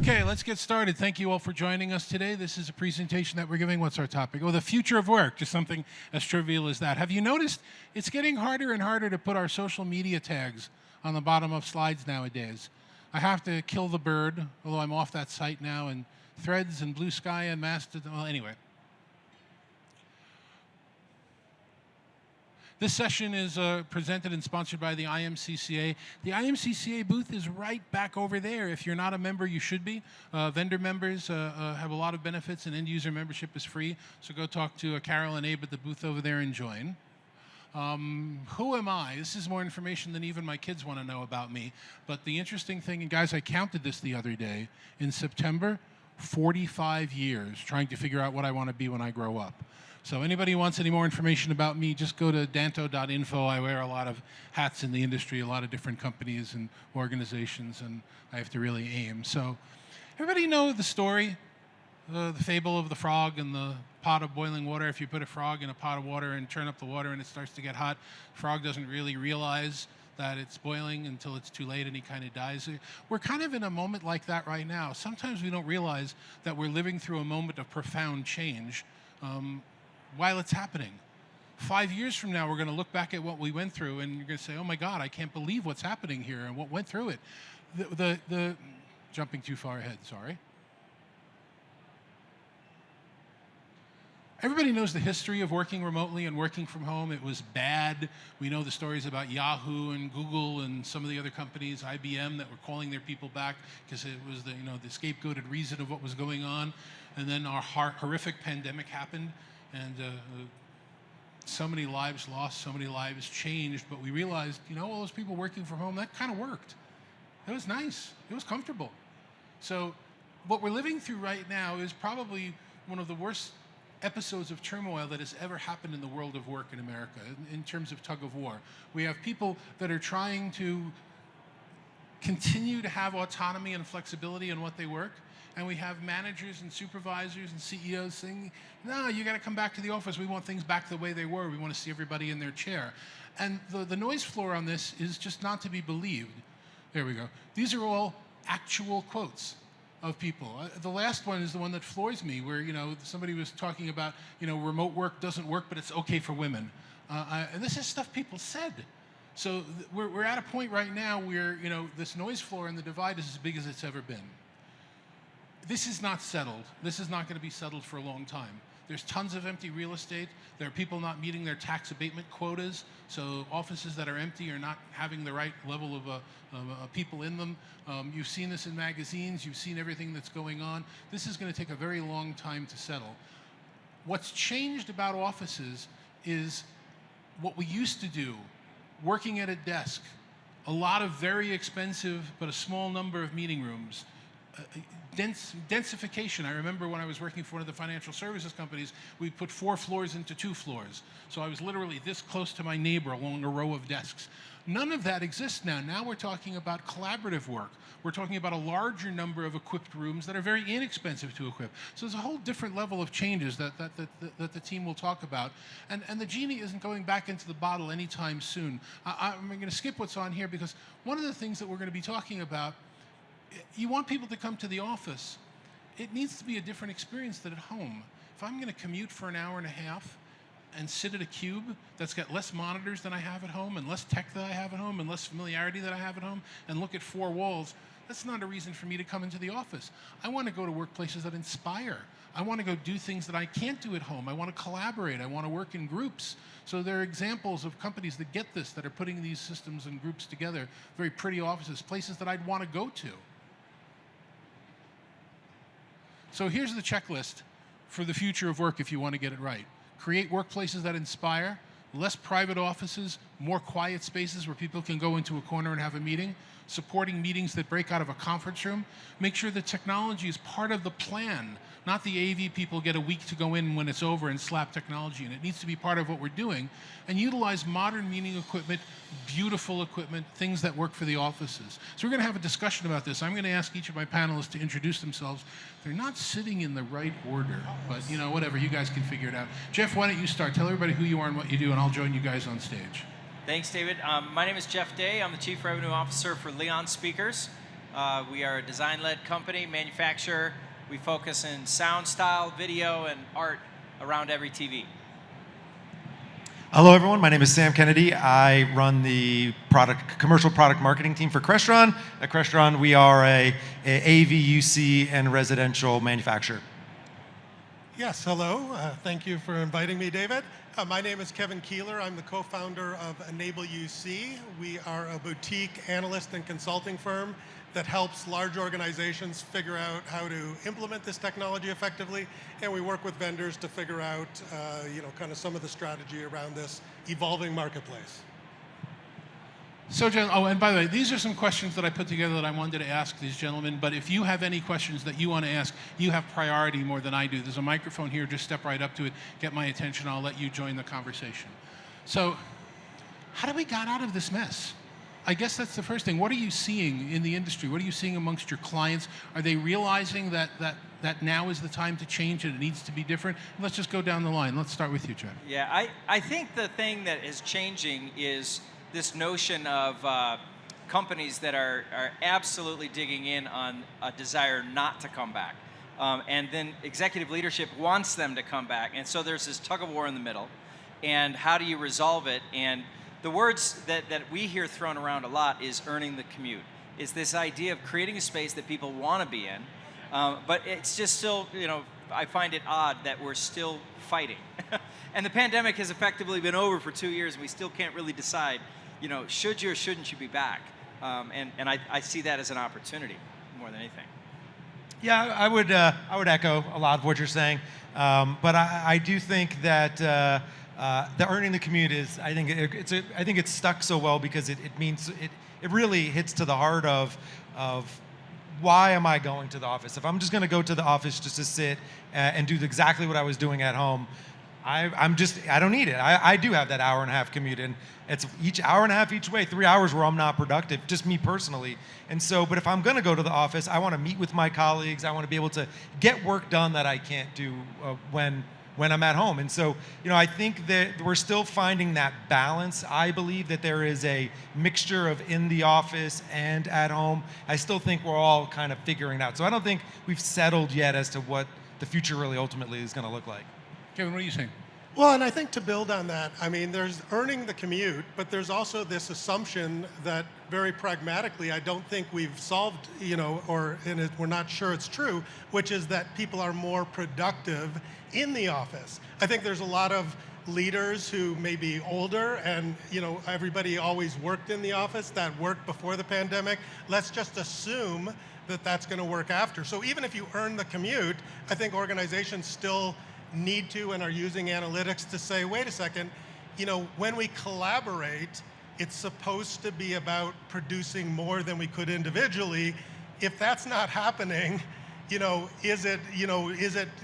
Okay, let's get started. Thank you all for joining us today. This is a presentation that we're giving. What's our topic? Oh, the future of work, just something as trivial as that. Have you noticed it's getting harder and harder to put our social media tags on the bottom of slides nowadays? I have to kill the bird, although I'm off that site now, and Threads and Blue Sky and Mastodon. Well, anyway. This session is presented and sponsored by the IMCCA. The IMCCA booth is right back over there. If you're not a member, you should be. Vendor members have a lot of benefits, and end-user membership is free. So go talk to Carol and Abe at the booth over there and join. Who am I? This is more information than even my kids want to know about me. But the interesting thing, and guys, I counted this the other day, in September, 45 years trying to figure out what I want to be when I grow up. So anybody who wants any more information about me, just go to danto.info. I wear a lot of hats in the industry, a lot of different companies and organizations, and I have to really aim. So everybody know the story, the fable of the frog and the pot of boiling water. If you put a frog in a pot of water and turn up the water and it starts to get hot, the frog doesn't really realize that it's boiling until it's too late and he kind of dies. We're kind of in a moment like that right now. Sometimes we don't realize that we're living through a moment of profound change while it's happening. 5 years from now, we're going to look back at what we went through and you're going to say, oh my God, I can't believe what's happening here and what went through it. Jumping too far ahead, sorry. Everybody knows the history of working remotely and working from home. It was bad. We know the stories about Yahoo and Google and some of the other companies, IBM, that were calling their people back because it was the scapegoated reason of what was going on. And then our horrific pandemic happened, and so many lives lost, so many lives changed. But we realized, all those people working from home, that kind of worked. It was nice. It was comfortable. So what we're living through right now is probably one of the worst episodes of turmoil that has ever happened in the world of work in America in terms of tug of war. We have people that are trying to continue to have autonomy and flexibility in what they work, and we have managers and supervisors and CEOs saying, no, you got to come back to the office. We want things back the way they were. We want to see everybody in their chair. And the noise floor on this is just not to be believed. There we go. These are all actual quotes of people. The last one is the one that floors me, where somebody was talking about remote work doesn't work, but it's okay for women. And this is stuff people said. So we're at a point right now where this noise floor and the divide is as big as it's ever been. This is not settled. This is not going to be settled for a long time. There's tons of empty real estate. There are people not meeting their tax abatement quotas, so offices that are empty are not having the right level of people in them. You've seen this in magazines. You've seen everything that's going on. This is going to take a very long time to settle. What's changed about offices is what we used to do, working at a desk, a lot of very expensive but a small number of meeting rooms. Densification. I remember when I was working for one of the financial services companies, we put 4 floors into 2 floors. So I was literally this close to my neighbor along a row of desks. None of that exists now. Now we're talking about collaborative work. We're talking about a larger number of equipped rooms that are very inexpensive to equip. So there's a whole different level of changes that the team will talk about. And the genie isn't going back into the bottle anytime soon. I'm going to skip what's on here because one of the things that we're going to be talking about, you want people to come to the office. It needs to be a different experience than at home. If I'm going to commute for an hour and a half and sit at a cube that's got less monitors than I have at home and less tech that I have at home and less familiarity that I have at home and look at 4 walls, that's not a reason for me to come into the office. I want to go to workplaces that inspire. I want to go do things that I can't do at home. I want to collaborate. I want to work in groups. So there are examples of companies that get this, that are putting these systems and groups together, very pretty offices, places that I'd want to go to. So here's the checklist for the future of work if you want to get it right. Create workplaces that inspire, less private offices, more quiet spaces where people can go into a corner and have a meeting, supporting meetings that break out of a conference room. Make sure the technology is part of the plan, not the AV people get a week to go in when it's over and slap technology in. It needs to be part of what we're doing, and utilize modern meeting equipment, beautiful equipment, things that work for the offices. So we're going to have a discussion about this. I'm going to ask each of my panelists to introduce themselves. They're not sitting in the right order, but whatever, you guys can figure it out. Jeff, why don't you start? Tell everybody who you are and what you do, and I'll join you guys on stage. Thanks, David. My name is Jeff Day. I'm the Chief Revenue Officer for Leon Speakers. We are a design-led company, manufacturer. We focus in sound, style, video, and art around every TV. Hello, everyone. My name is Sam Kennedy. I run the commercial product marketing team for Crestron. At Crestron, we are a AV, UC, and residential manufacturer. Yes, hello. Thank you for inviting me, David. My name is Kevin Keeler. I'm the co-founder of Enable UC. We are a boutique analyst and consulting firm that helps large organizations figure out how to implement this technology effectively, and we work with vendors to figure out, kind of some of the strategy around this evolving marketplace. So, and by the way, these are some questions that I put together that I wanted to ask these gentlemen, but if you have any questions that you want to ask, you have priority more than I do. There's a microphone here, just step right up to it, get my attention, I'll let you join the conversation. So, how do we get out of this mess? I guess that's the first thing. What are you seeing in the industry? What are you seeing amongst your clients? Are they realizing that now is the time to change and it needs to be different? Let's just go down the line. Let's start with you, Chad. Yeah, I think the thing that is changing is this notion of companies that are absolutely digging in on a desire not to come back. And then executive leadership wants them to come back. And so there's this tug of war in the middle. And how do you resolve it? And the words that we hear thrown around a lot is earning the commute. It's this idea of creating a space that people want to be in, but it's just still, I find it odd that we're still fighting. And the pandemic has effectively been over for 2 years, and we still can't really decide, should you or shouldn't you be back? And I see that as an opportunity more than anything. Yeah, I would echo a lot of what you're saying, but I do think that the earning the commute is, I think it's stuck so well because it means it really hits to the heart of why am I going to the office? If I'm just going to go to the office just to sit and do exactly what I was doing at home, I don't need it. I do have that hour and a half commute, and it's each hour and a half each way, 3 hours where I'm not productive, just me personally. And so, but if I'm going to go to the office, I want to meet with my colleagues. I want to be able to get work done that I can't do when I'm at home. And so, I think that we're still finding that balance. I believe that there is a mixture of in the office and at home. I still think we're all kind of figuring it out. So I don't think we've settled yet as to what the future really ultimately is going to look like. Kevin, what are you saying? Well, and I think to build on that, there's earning the commute, but there's also this assumption that very pragmatically, I don't think we've solved, we're not sure it's true, which is that people are more productive in the office. I think there's a lot of leaders who may be older and, everybody always worked in the office, that worked before the pandemic. Let's just assume that that's going to work after. So even if you earn the commute, I think organizations still need to and are using analytics to say, wait a second, when we collaborate, it's supposed to be about producing more than we could individually. If that's not happening, is it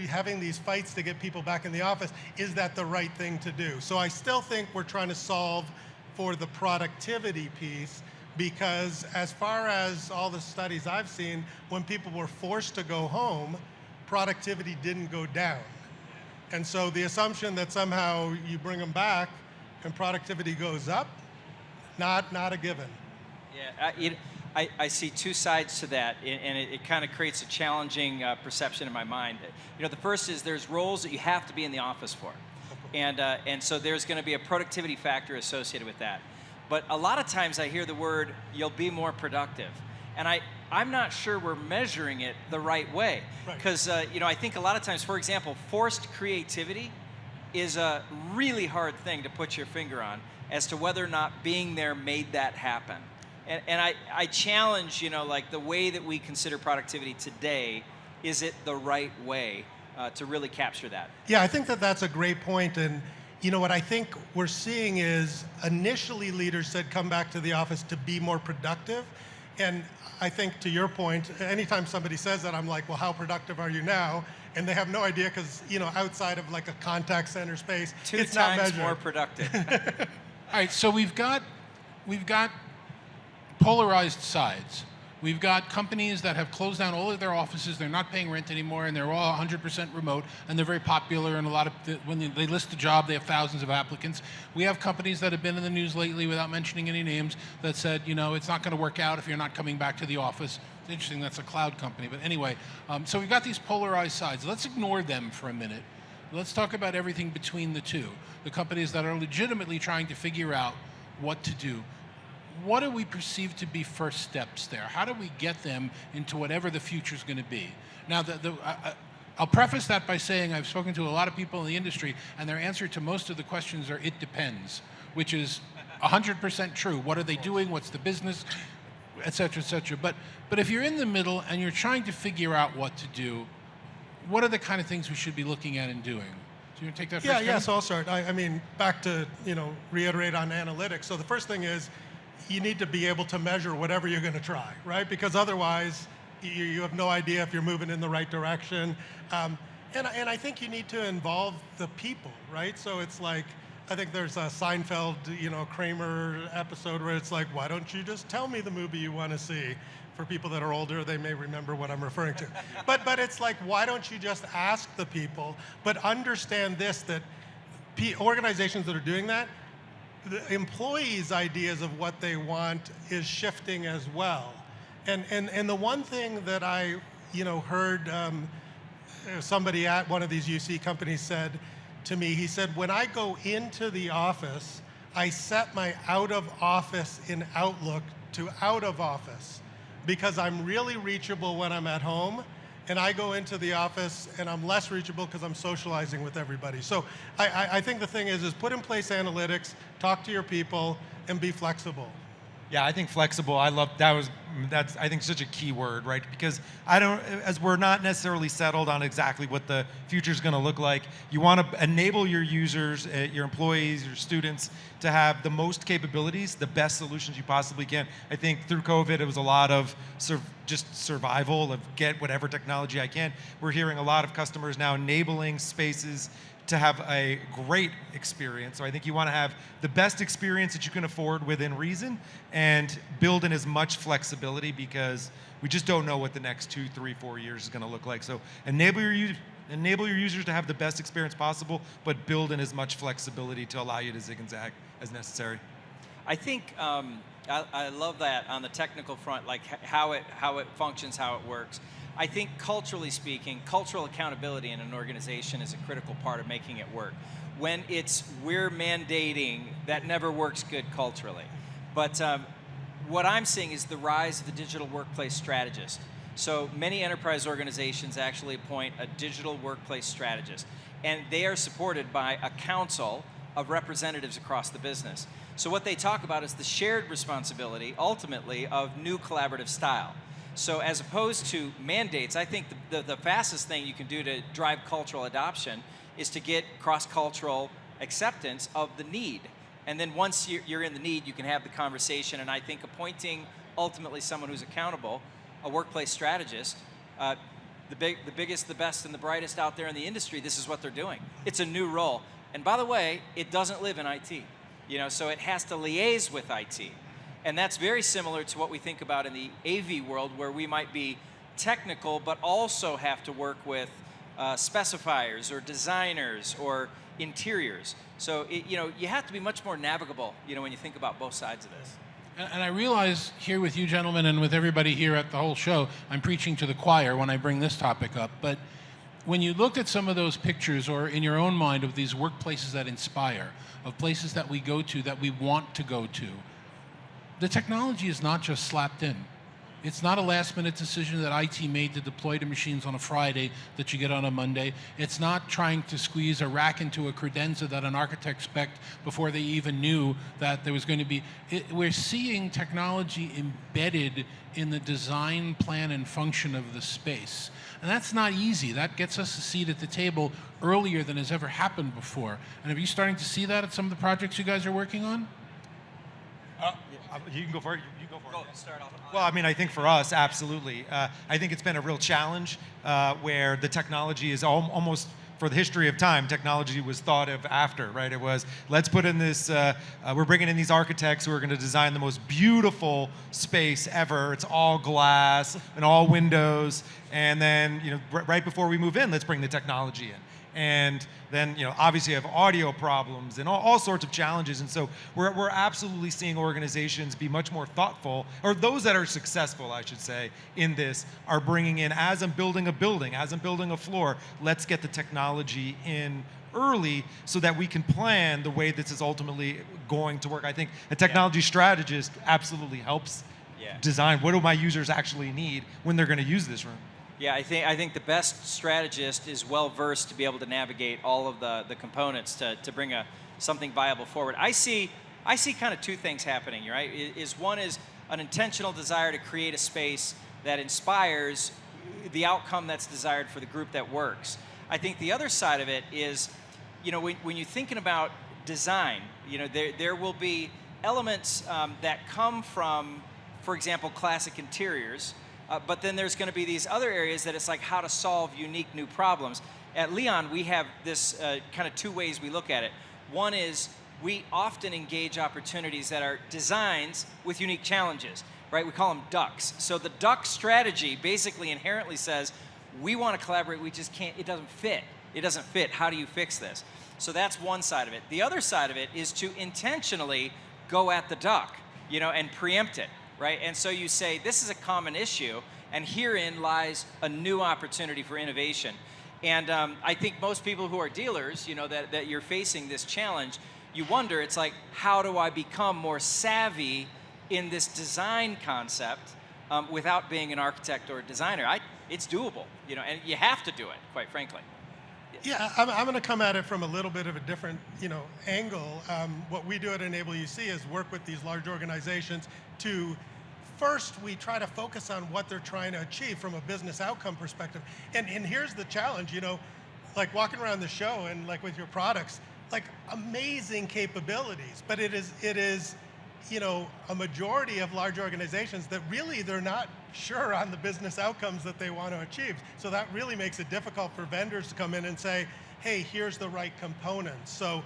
having these fights to get people back in the office? Is that the right thing to do? So I still think we're trying to solve for the productivity piece, because as far as all the studies I've seen, when people were forced to go home, productivity didn't go down. And so the assumption that somehow you bring them back and productivity goes up, not a given. Yeah, I see two sides to that, and it kind of creates a challenging perception in my mind. The first is there's roles that you have to be in the office for, and so there's going to be a productivity factor associated with that. But a lot of times I hear the word, you'll be more productive, and I'm not sure we're measuring it the right way. Because I think a lot of times, for example, forced creativity is a really hard thing to put your finger on as to whether or not being there made that happen. And I challenge, the way that we consider productivity today, is it the right way to really capture that? Yeah, I think that's a great point. And what I think we're seeing is initially leaders said come back to the office to be more productive. And I think to your point, anytime somebody says that, I'm like, well, how productive are you now? And they have no idea because, outside of like a contact center space, it's not measured. 2 times more productive. All right, so we've got polarized sides. We've got companies that have closed down all of their offices, they're not paying rent anymore, and they're all 100% remote, and they're very popular, and when they list a job, they have thousands of applicants. We have companies that have been in the news lately, without mentioning any names, that said, it's not going to work out if you're not coming back to the office. It's interesting, that's a cloud company. But anyway, so we've got these polarized sides. Let's ignore them for a minute. Let's talk about everything between the two. The companies that are legitimately trying to figure out what to do. What do we perceive to be first steps there? How do we get them into whatever the future is going to be? Now, I'll preface that by saying I've spoken to a lot of people in the industry, and their answer to most of the questions are, it depends, which is 100% true. What are they doing? What's the business? Et cetera, et cetera. But if you're in the middle and you're trying to figure out what to do, what are the kind of things we should be looking at and doing? Do you want to take that first? Yeah, so I'll start. I mean, back to, reiterate on analytics. So the first thing is you need to be able to measure whatever you're going to try, right? Because otherwise you have no idea if you're moving in the right direction. And I think you need to involve the people, right? So it's like, I think there's a Seinfeld, Kramer episode where it's like, why don't you just tell me the movie you want to see? For people that are older, they may remember what I'm referring to. But it's like, why don't you just ask the people? But understand this, that organizations that are doing that, the employees' ideas of what they want is shifting as well. And the one thing that I heard somebody at one of these UC companies said to me, he said, when I go into the office, I set my out of office in Outlook to out of office, because I'm really reachable when I'm at home, and I go into the office and I'm less reachable because I'm socializing with everybody. So I think the thing is put in place analytics, talk to your people, and be flexible. Yeah, I think flexible. That's I think such a key word, right? Because as we're not necessarily settled on exactly what the future is going to look like. You want to enable your users, your employees, your students to have the most capabilities, the best solutions you possibly can. I think through COVID, it was a lot of just survival of get whatever technology I can. We're hearing a lot of customers now enabling spaces to have a great experience. So I think you want to have the best experience that you can afford within reason, and build in as much flexibility, because we just don't know what the next 2, 3, 4 years is going to look like. So enable your users to have the best experience possible, but build in as much flexibility to allow you to zig and zag as necessary. I think I love that on the technical front, like how it functions, how it works. I think culturally speaking, cultural accountability in an organization is a critical part of making it work. When we're mandating, that never works good culturally. But what I'm seeing is the rise of the digital workplace strategist. So many enterprise organizations actually appoint a digital workplace strategist, and they are supported by a council of representatives across the business. So what they talk about is the shared responsibility, ultimately, of new collaborative style. So as opposed to mandates, I think the fastest thing you can do to drive cultural adoption is to get cross-cultural acceptance of the need. And then once you're in the need, you can have the conversation. And I think appointing ultimately someone who's accountable, a workplace strategist, the biggest, the best, and the brightest out there in the industry, this is what they're doing. It's a new role. And by the way, it doesn't live in IT. So it has to liaise with IT. And that's very similar to what we think about in the AV world, where we might be technical, but also have to work with specifiers or designers or interiors. So you have to be much more navigable, when you think about both sides of this. And I realize here with you gentlemen and with everybody here at the whole show, I'm preaching to the choir when I bring this topic up. But when you looked at some of those pictures, or in your own mind, of these workplaces that inspire, of places that we go to, that we want to go to, the technology is not just slapped in. It's not a last-minute decision that IT made to deploy to machines on a Friday that you get on a Monday. It's not trying to squeeze a rack into a credenza that an architect spec'd before they even knew that there was going to be. We're seeing technology embedded in the design, plan, and function of the space. And that's not easy. That gets us a seat at the table earlier than has ever happened before. And are you starting to see that at some of the projects you guys are working on? You can go for it. You go for it. Start off. Well, I mean, I think for us, absolutely. I think it's been a real challenge where the technology is almost, for the history of time, technology was thought of after, right? It was, let's put in this, we're bringing in these architects who are going to design the most beautiful space ever. It's all glass and all windows. And then, right before we move in, let's bring the technology in. And then, obviously you have audio problems and all sorts of challenges. And so we're absolutely seeing organizations be much more thoughtful, or those that are successful, I should say, in this are bringing in, as I'm building a building, as I'm building a floor, let's get the technology in early so that we can plan the way this is ultimately going to work. I think a technology strategist absolutely helps design what do my users actually need when they're going to use this room. Yeah, I think the best strategist is well versed to be able to navigate all of the components to bring something viable forward. I see kind of two things happening, right? One is an intentional desire to create a space that inspires the outcome that's desired for the group that works. I think the other side of it is, when you're thinking about design, there will be elements that come from, for example, classic interiors, but then there's going to be these other areas that it's like how to solve unique new problems. At Leon, we have this kind of two ways we look at it. One is we often engage opportunities that are designs with unique challenges, right? We call them ducks. So the duck strategy basically inherently says, we want to collaborate, we just can't, it doesn't fit. It doesn't fit, how do you fix this? So that's one side of it. The other side of it is to intentionally go at the duck, and preempt it, right? And so you say, this is a common issue, and herein lies a new opportunity for innovation. And I think most people who are dealers, that you're facing this challenge, you wonder, it's like, how do I become more savvy in this design concept without being an architect or a designer? It's doable, and you have to do it, quite frankly. Yeah, I'm going to come at it from a little bit of a different, angle. What we do at Enable UC is work with these large organizations to, first, we try to focus on what they're trying to achieve from a business outcome perspective. And here's the challenge, like walking around the show and like with your products, like amazing capabilities, but it is, a majority of large organizations that really they're not sure on the business outcomes that they want to achieve. So that really makes it difficult for vendors to come in and say, hey, here's the right components. So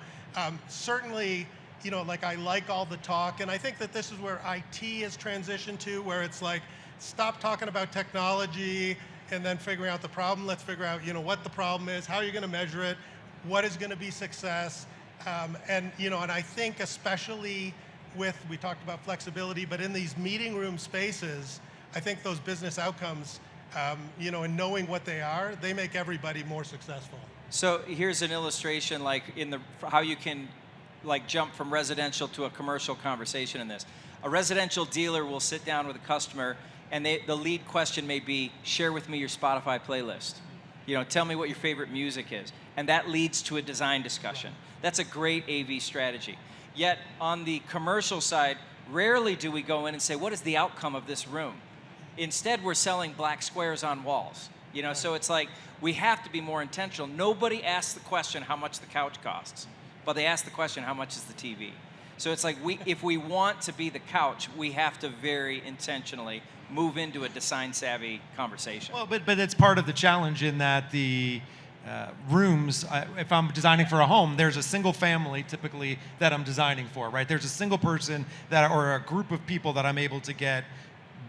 certainly, like I like all the talk, and I think that this is where IT has transitioned to, where it's like, stop talking about technology and then figuring out the problem. Let's figure out, what the problem is, how are you going to measure it, what is going to be success, and I think especially we talked about flexibility, but in these meeting room spaces, I think those business outcomes, and knowing what they are, they make everybody more successful. So here's an illustration, like how you can, like, jump from residential to a commercial conversation in this. A residential dealer will sit down with a customer, and the lead question may be, share with me your Spotify playlist. Tell me what your favorite music is. And that leads to a design discussion. That's a great AV strategy. Yet on the commercial side, rarely do we go in and say, what is the outcome of this room? Instead, we're selling black squares on walls. So it's like, we have to be more intentional. Nobody asks the question how much the couch costs, but they ask the question how much is the TV. So it's like, if we want to be the couch, we have to very intentionally move into a design-savvy conversation. Well, but it's part of the challenge in that the rooms, if I'm designing for a home, there's a single family typically that I'm designing for, right? There's a single person or a group of people that I'm able to get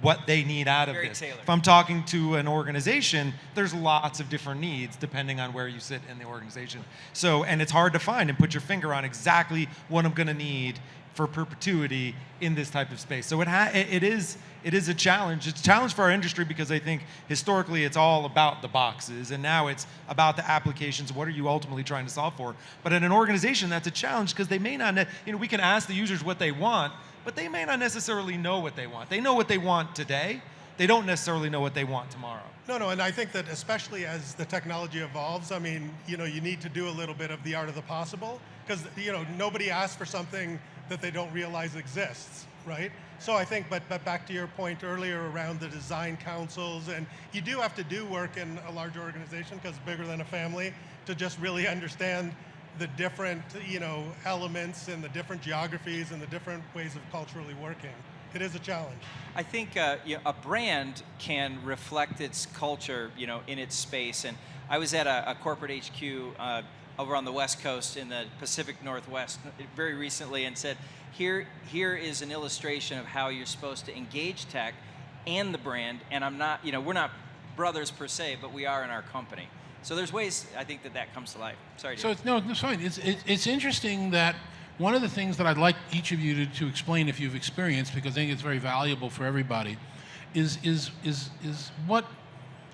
what they need out of this. Tailored. If I'm talking to an organization, there's lots of different needs depending on where you sit in the organization. So, and it's hard to find and put your finger on exactly what I'm going to need for perpetuity in this type of space. So it is a challenge. It's a challenge for our industry because I think historically it's all about the boxes, and now it's about the applications. What are you ultimately trying to solve for? But in an organization, that's a challenge because they may not, we can ask the users what they want, but they may not necessarily know what they want. They know what they want today. They don't necessarily know what they want tomorrow. No, and I think that especially as the technology evolves, I mean, you need to do a little bit of the art of the possible because, nobody asks for something that they don't realize exists, right? So I think, but back to your point earlier around the design councils, and you do have to do work in a larger organization because it's bigger than a family to just really understand the different, elements and the different geographies and the different ways of culturally working. It is a challenge. I think a brand can reflect its culture, in its space. And I was at a corporate HQ over on the West Coast in the Pacific Northwest very recently and said, here is an illustration of how you're supposed to engage tech and the brand. And I'm not, we're not brothers per se, but we are in our company. So there's ways I think that comes to life. Sorry. So David. it's fine. It's interesting that one of the things that I'd like each of you to explain, if you've experienced, because I think it's very valuable for everybody, is what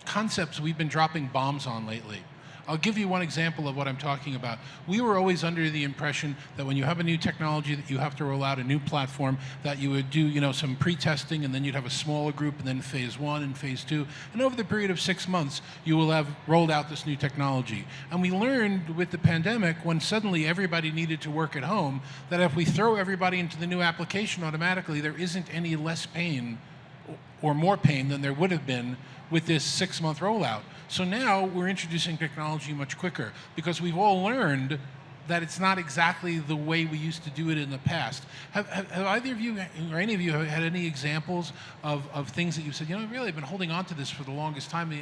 concepts we've been dropping bombs on lately. I'll give you one example of what I'm talking about. We were always under the impression that when you have a new technology that you have to roll out a new platform, that you would do some pre-testing, and then you'd have a smaller group, and then phase 1 and phase 2. And over the period of 6 months, you will have rolled out this new technology. And we learned with the pandemic, when suddenly everybody needed to work at home, that if we throw everybody into the new application automatically, there isn't any less pain or more pain than there would have been with this 6-month rollout. So now we're introducing technology much quicker because we've all learned that it's not exactly the way we used to do it in the past. Have either of you or any of you had any examples of things that you said, really I've been holding on to this for the longest time.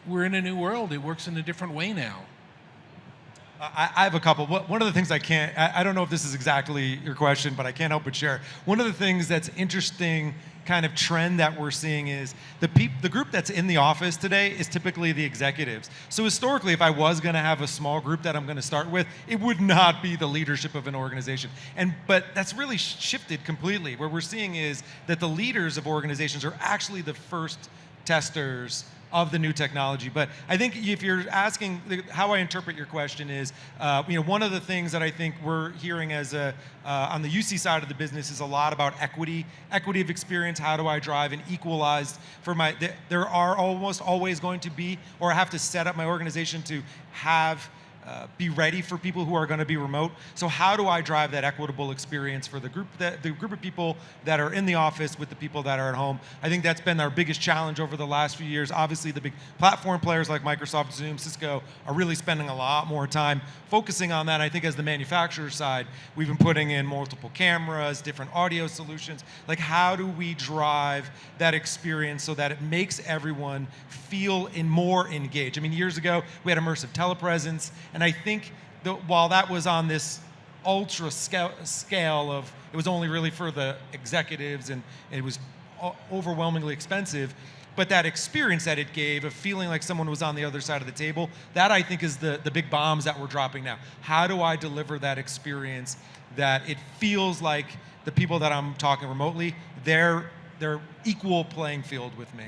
We're in a new world. It works in a different way now. I have a couple. One of the things I don't know if this is exactly your question, but I can't help but share. One of the things that's interesting kind of trend that we're seeing is the group that's in the office today is typically the executives. So historically, if I was going to have a small group that I'm going to start with, it would not be the leadership of an organization. But that's really shifted completely. What we're seeing is that the leaders of organizations are actually the first testers of the new technology. But I think if you're asking how I interpret your question is, one of the things that I think we're hearing as on the UC side of the business is a lot about equity of experience. How do I drive an equalized there are almost always going to be, or I have to set up my organization to have be ready for people who are going to be remote. So how do I drive that equitable experience for the group of people that are in the office with the people that are at home? I think that's been our biggest challenge over the last few years. Obviously, the big platform players like Microsoft, Zoom, Cisco are really spending a lot more time focusing on that. I think as the manufacturer side, we've been putting in multiple cameras, different audio solutions. Like, how do we drive that experience so that it makes everyone feel more engaged? I mean, years ago, we had immersive telepresence, and I think while that was on this ultra scale of, it was only really for the executives and it was overwhelmingly expensive, but that experience that it gave of feeling like someone was on the other side of the table, that I think is the big bombs that we're dropping now. How do I deliver that experience that it feels like the people that I'm talking remotely, they're equal playing field with me?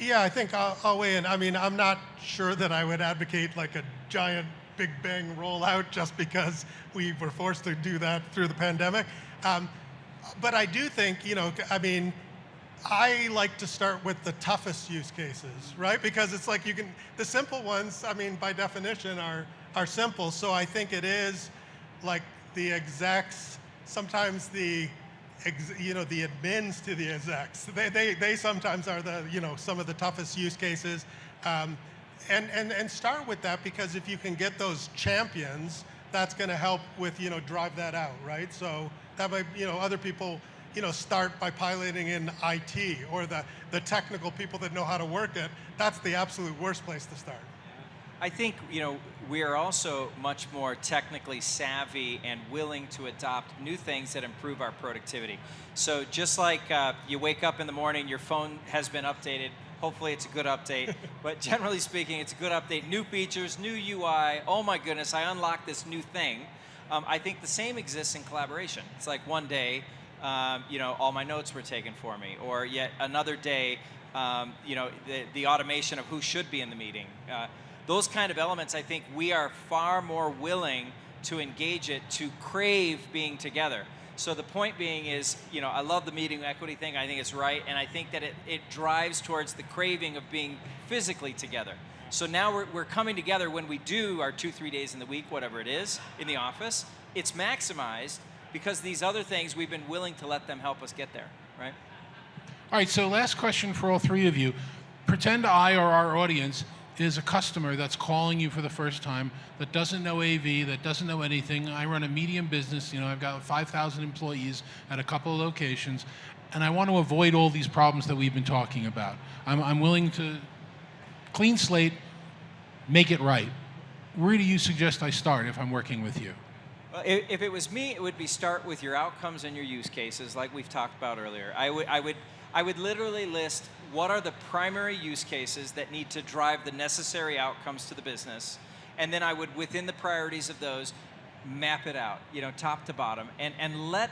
Yeah, I think I'll weigh in. I mean, I'm not sure that I would advocate like a giant Big Bang rollout just because we were forced to do that through the pandemic. But I do think, I like to start with the toughest use cases, right? Because it's like the simple ones, by definition are simple. So I think it is like the execs, sometimes the admins to the execs. They sometimes are some of the toughest use cases. And start with that, because if you can get those champions, that's going to help with, drive that out, right? So that might, other people, start by piloting in IT or the technical people that know how to work it. That's the absolute worst place to start. I think, we are also much more technically savvy and willing to adopt new things that improve our productivity. So just like you wake up in the morning, your phone has been updated. Hopefully it's a good update, but generally speaking, it's a good update. New features, new UI. Oh my goodness, I unlocked this new thing. I think the same exists in collaboration. It's like one day, all my notes were taken for me, or yet another day, the automation of who should be in the meeting. Those kind of elements, I think we are far more willing to engage it, to crave being together. So the point being is, I love the meeting equity thing. I think it's right, and I think that it drives towards the craving of being physically together. So now we're coming together when we do our 2-3 days in the week, whatever it is, in the office. It's maximized because these other things, we've been willing to let them help us get there, right? All right, so last question for all three of you. Pretend I or our audience is a customer that's calling you for the first time, that doesn't know AV, that doesn't know anything. I run a medium business, I've got 5,000 employees at a couple of locations, and I want to avoid all these problems that we've been talking about. I'm willing to clean slate, make it right. Where do you suggest I start if I'm working with you? Well, if it was me, it would be start with your outcomes and your use cases, like we've talked about earlier. I I would literally list what are the primary use cases that need to drive the necessary outcomes to the business, and then I would, within the priorities of those, map it out, top to bottom, and let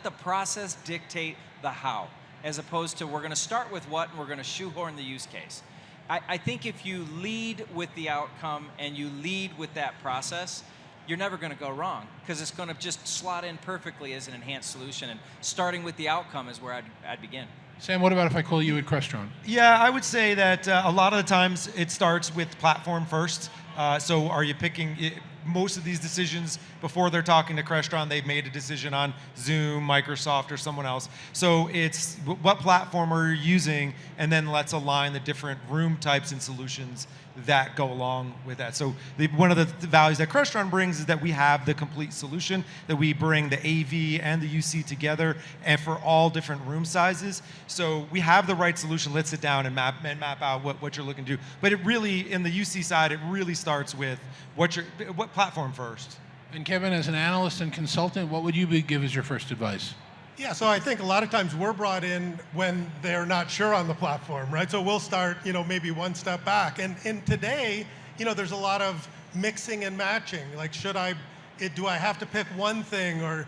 the process dictate the how, as opposed to we're going to start with what and we're going to shoehorn the use case. I think if you lead with the outcome and you lead with that process, you're never going to go wrong, because it's going to just slot in perfectly as an enhanced solution. And starting with the outcome is where I'd begin. Sam, what about if I call you at Crestron? Yeah, I would say that a lot of the times it starts with platform first. So are you picking, most of these decisions before they're talking to Crestron, they've made a decision on Zoom, Microsoft, or someone else. So it's what platform are you using, and then let's align the different room types and solutions that go along with that. So one of the values that Crestron brings is that we have the complete solution, that we bring the AV and the UC together, and for all different room sizes. So we have the right solution. Let's sit down and map out what you're looking to do. But it really, in the UC side, it really starts with what platform first. And Kevin, as an analyst and consultant, what would you give as your first advice? Yeah, so I think a lot of times we're brought in when they're not sure on the platform, right? So we'll start, maybe one step back. And today, there's a lot of mixing and matching. Like, do I have to pick one thing, or,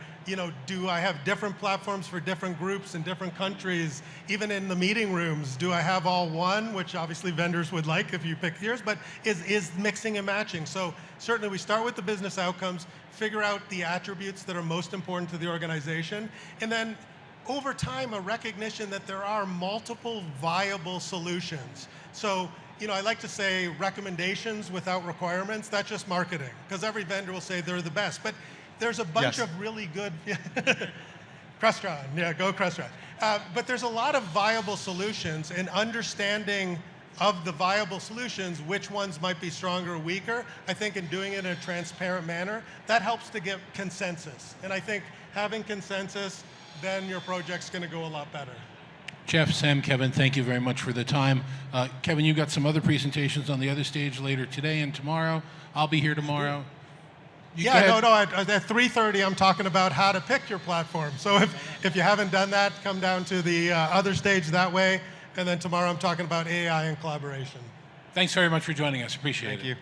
do I have different platforms for different groups in different countries? Even in the meeting rooms, do I have all one, which obviously vendors would like if you pick yours, but is mixing and matching. So certainly we start with the business outcomes, figure out the attributes that are most important to the organization, and then over time a recognition that there are multiple viable solutions. So, I like to say recommendations without requirements. That's just marketing, because every vendor will say they're the best, but there's a bunch of really good Crestron, yeah, go Crestron. But there's a lot of viable solutions, and understanding of the viable solutions, which ones might be stronger or weaker, I think in doing it in a transparent manner, that helps to get consensus. And I think having consensus, then your project's going to go a lot better. Jeff, Sam, Kevin, thank you very much for the time. Kevin, you've got some other presentations on the other stage later today and tomorrow. I'll be here tomorrow. At 3:30, I'm talking about how to pick your platform. So if you haven't done that, come down to the other stage that way. And then tomorrow I'm talking about AI and collaboration. Thanks very much for joining us. Appreciate it. Thank you.